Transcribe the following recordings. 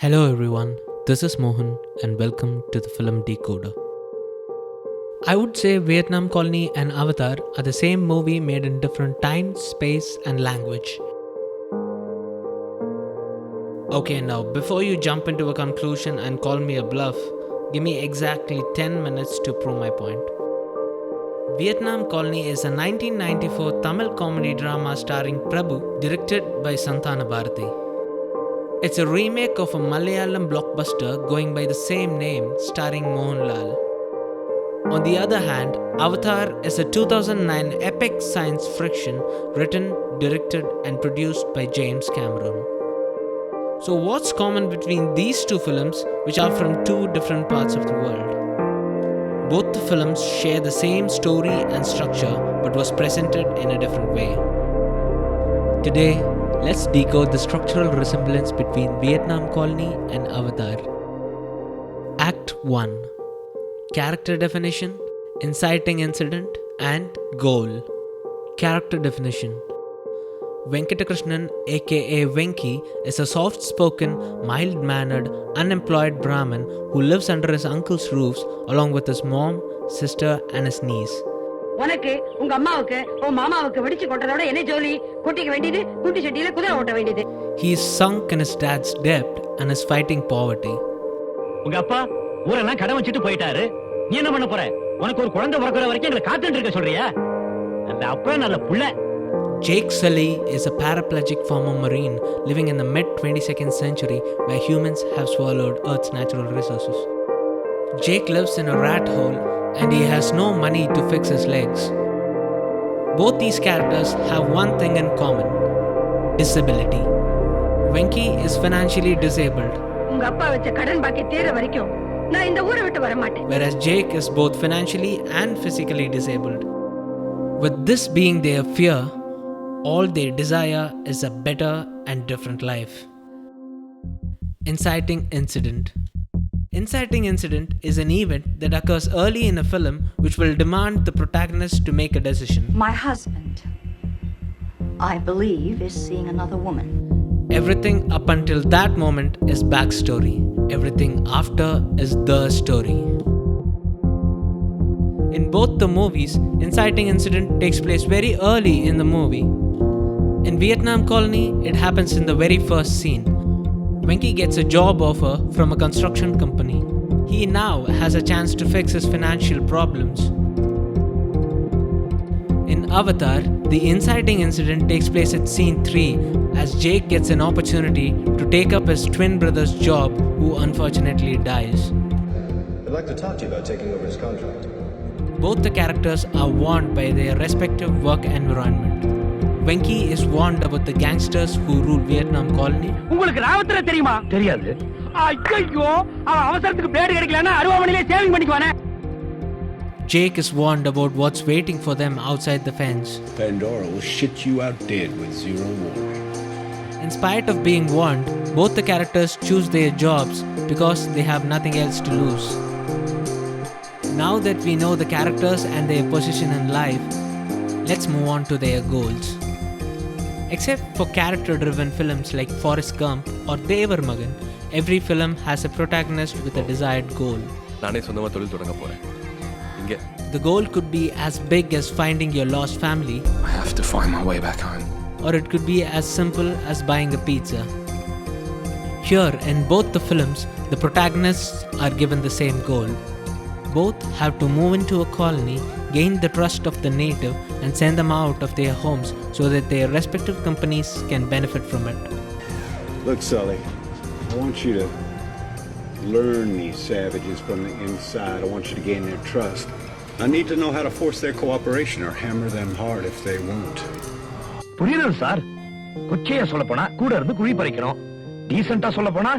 Hello everyone, this is Mohan and welcome to the Film Decoder. I would say Vietnam Colony and Avatar are the same movie made in different time, space and language. Okay, now before you jump into a conclusion and call me a bluff, give me exactly 10 minutes to prove my point. Vietnam Colony is a 1994 Tamil comedy drama starring Prabhu, directed by Santana Bharati. It's a remake of a Malayalam blockbuster going by the same name, starring Mohanlal. On the other hand, Avatar is a 2009 epic science fiction written, directed, and produced by James Cameron. So, what's common between these two films, which are from two different parts of the world? Both the films share the same story and structure but was presented in a different way. Today, let's decode the structural resemblance between Vietnam Colony and Avatar. Act 1. Character definition, inciting incident, and goal. Character definition. Venkatakrishnan aka Venki is a soft-spoken, mild-mannered, unemployed Brahmin who lives under his uncle's roofs along with his mom, sister and his niece. உனக்கு உங்க அம்மாவுக்கு உன் மாமாவுக்கு வெடிச்சு கொட்டறதோட என்ன ஜோலி குட்டிக்கு வேண்டியது குட்டி சட்டியில குதிரை ஓட்ட வேண்டியது. He is sunk in his dad's debt and is fighting poverty. உங்க அப்பா ஊரெல்லாம் கடன் வச்சிட்டு போயிட்டாரு. நீ என்ன பண்ண போற? உனக்கு ஒரு குழந்தை பிறக்கிற வரைக்கும் எங்களை காத்துட்டு இருக்க சொல்றியா? அந்த அப்பா நல்ல புள்ள. Jake Sully is a paraplegic former Marine living in the mid-22nd century where humans have swallowed Earth's natural resources. Jake lives in a rat hole and he has no money to fix his legs. Both these characters have one thing in common: disability. Venki is financially disabled, உங்க அப்பா வச்ச கடன் பாக்கி தீர வரைக்கும் நான் இந்த ஊரை விட்டு வர மாட்டேன். whereas Jake is both financially and physically disabled. With this being their fear, all they desire is a better and different life. Inciting Incident. Inciting Incident is an event that occurs early in a film which will demand the protagonist to make a decision. My husband, I believe, is seeing another woman. Everything up until that moment is backstory. Everything after is the story. In both the movies, Inciting Incident takes place very early in the movie. In Vietnam Colony, it happens in the very first scene. Venki gets a job offer from a construction company. He now has a chance to fix his financial problems. In Avatar, the inciting incident takes place at scene 3 as Jake gets an opportunity to take up his twin brother's job, who unfortunately dies. I'd like to talk to you about taking over his contract. Both the characters are warned by their respective work environment. Venki is warned about the gangsters who rule Vietnam Colony. உங்களுக்கு ராவத்தர தெரியுமா? தெரியாது. ஐயோ, அவன் அவசரத்துக்கு blade கிடைக்கலனா அருவாமனையிலே shaving பண்ணிக்குவானே. Jake is warned about what's waiting for them outside the fence. Pandora will shit you out dead with zero warning. In spite of being warned, both the characters choose their jobs because they have nothing else to lose. Now that we know the characters and their position in life, let's move on to their goals. Except for character-driven films like Forrest Gump or Devar Magan, every film has a protagonist with a desired goal. நானே சொந்தமா தொழில் தொடங்க போறேன். இங்க The goal could be as big as finding your lost family, I have to find my way back home. or it could be as simple as buying a pizza. Here, in both the films, the protagonists are given the same goal. Both have to move into a colony, gain the trust of the native, and send them out of their homes so that their respective companies can benefit from it. Look, Sully, I want you to learn these savages from the inside. I want you to gain their trust. I need to know how to force their cooperation or hammer them hard if they won't. புரியுது sir. கொச்சையா சொல்ல போனா கூட இருந்து குழி பறிக்கணும். டீசன்ட்டா சொல்ல போனா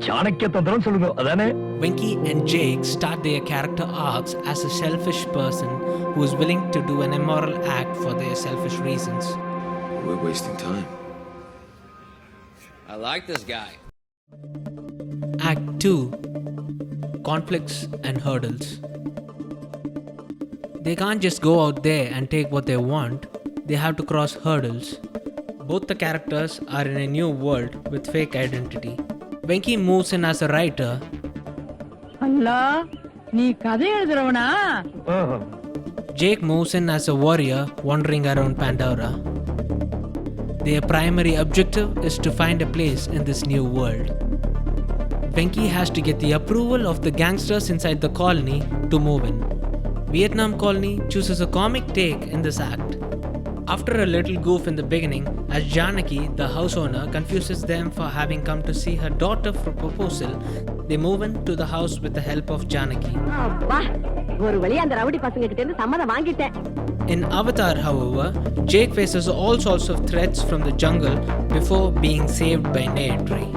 சாணக்கிய தந்திரம் சொல்லுங்க. அதானே? Venki and Jake start their character arcs as a selfish person who is willing to do an immoral act for their selfish reasons. We're wasting time. I like this guy. Act 2. Conflicts and hurdles. They can't just go out there and take what they want. They have to cross hurdles. Both the characters are in a new world with fake identity. Venki moves in as a writer. அல்லா நீ கதை எழுதுறவனா? Jake moves in as a warrior wandering around Pandora. Their primary objective is to find a place in this new world. Venki has to get the approval of the gangsters inside the colony to move in. Vietnam Colony chooses a comic take in this act. After a little goof in the beginning, as Janaki, the house owner, confuses them for having come to see her daughter for proposal, they move into the house with the help of Janaki. அப்பா ஒரு வழியா அந்த rowdy பசங்க கிட்ட இருந்து சம்மதம் வாங்கிட்டேன். In Avatar, however, Jake faces all sorts of threats from the jungle before being saved by Neytiri.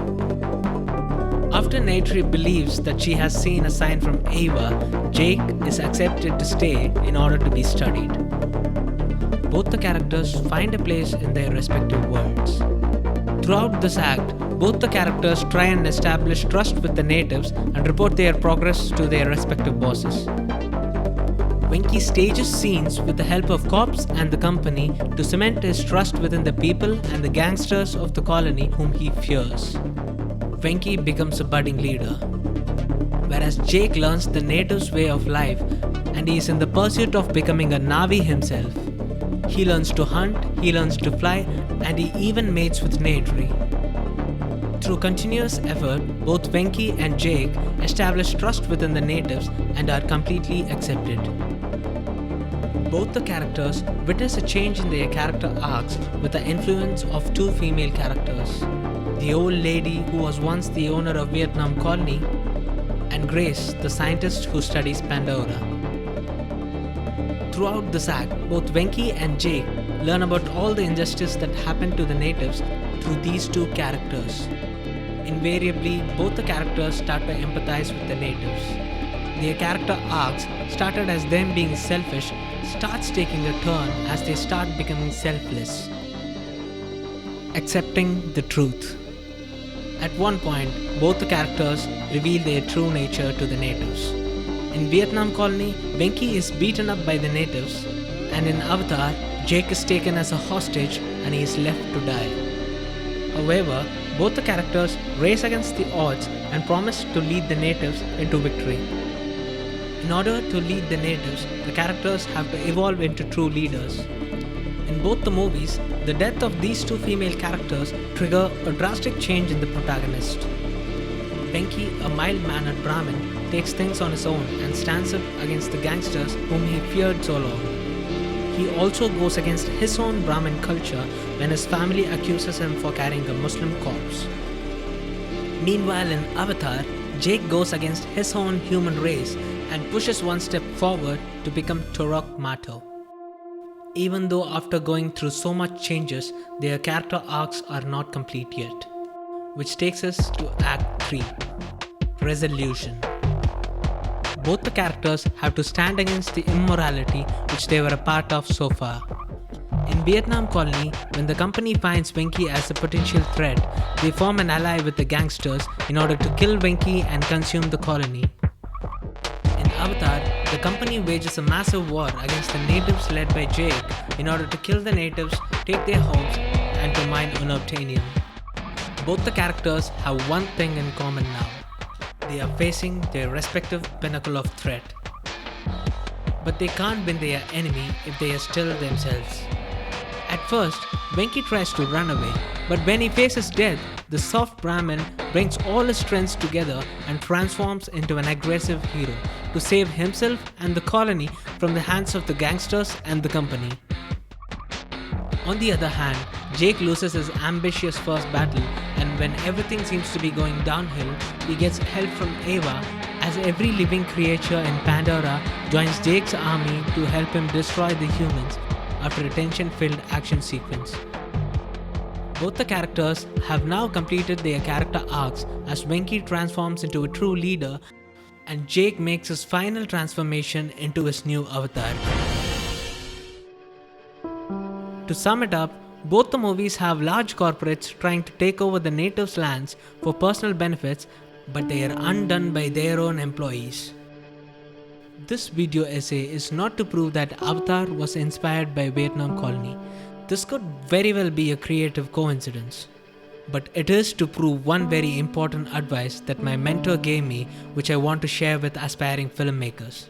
After Neytiri believes that she has seen a sign from Ava, Jake is accepted to stay in order to be studied. Both the characters find a place in their respective worlds. Throughout this act, both the characters try and establish trust with the natives and report their progress to their respective bosses. Venki stages scenes with the help of cops and the company to cement his trust within the people and the gangsters of the colony whom he fears. Venki becomes a budding leader, whereas Jake learns the natives' way of life and he is in the pursuit of becoming a Navi himself. He learns to hunt, he learns to fly, and he even mates with Neytiri. Through continuous effort, both Venki and Jake establish trust within the natives and are completely accepted. Both the characters witness a change in their character arcs with the influence of two female characters. The old lady who was once the owner of Vietnam Colony, and Grace, the scientist who studies Pandora. Throughout this act, both Venki and Jake learn about all the injustice that happened to the natives through these two characters. Invariably, both the characters start to empathize with the natives. Their character arcs, started as them being selfish, starts taking a turn as they start becoming selfless. Accepting the truth. At one point, both the characters reveal their true nature to the natives. In Vietnam Colony, Venki is beaten up by the natives, and in Avatar, Jake is taken as a hostage and he is left to die. However, both the characters race against the odds and promise to lead the natives into victory. In order to lead the natives, the characters have to evolve into true leaders. In both the movies, the death of these two female characters trigger a drastic change in the protagonist. Venki, a mild-mannered Brahmin, takes things on his own and stands up against the gangsters whom he feared so long. He also goes against his own Brahmin culture when his family accuses him for carrying a Muslim corpse. Meanwhile, in Avatar, Jake goes against his own human race and pushes one step forward to become Turok Mato. Even though after going through so much changes, their character arcs are not complete yet. Which takes us to Act 3, Resolution. Both the characters have to stand against the immorality which they were a part of so far. In Vietnam Colony, when the company finds Venki as a potential threat, they form an ally with the gangsters in order to kill Venki and consume the colony. In Avatar, the company wages a massive war against the natives led by Jake in order to kill the natives, take their homes, and to mine unobtainium. Both the characters have one thing in common now. They are facing their respective pinnacle of threat. But they can't win their enemy if they are still themselves. At first, Venki tries to run away, but when he faces death, the soft Brahmin brings all his strengths together and transforms into an aggressive hero to save himself and the colony from the hands of the gangsters and the company. On the other hand, Jake loses his ambitious first battle, and when everything seems to be going downhill, he gets help from Ava, as every living creature in Pandora joins Jake's army to help him destroy the humans after a tension-filled action sequence. Both the characters have now completed their character arcs as Venki transforms into a true leader and Jake makes his final transformation into his new avatar. To sum it up, both the movies have large corporates trying to take over the natives' lands for personal benefits, but they are undone by their own employees. This video essay is not to prove that Avatar was inspired by Vietnam Colony. This could very well be a creative coincidence. but it is to prove one very important advice that my mentor gave me, which I want to share with aspiring filmmakers.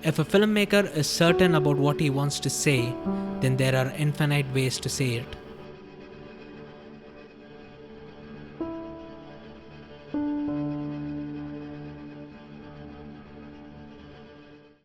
If a filmmaker is certain about what he wants to say, then there are infinite ways to say it.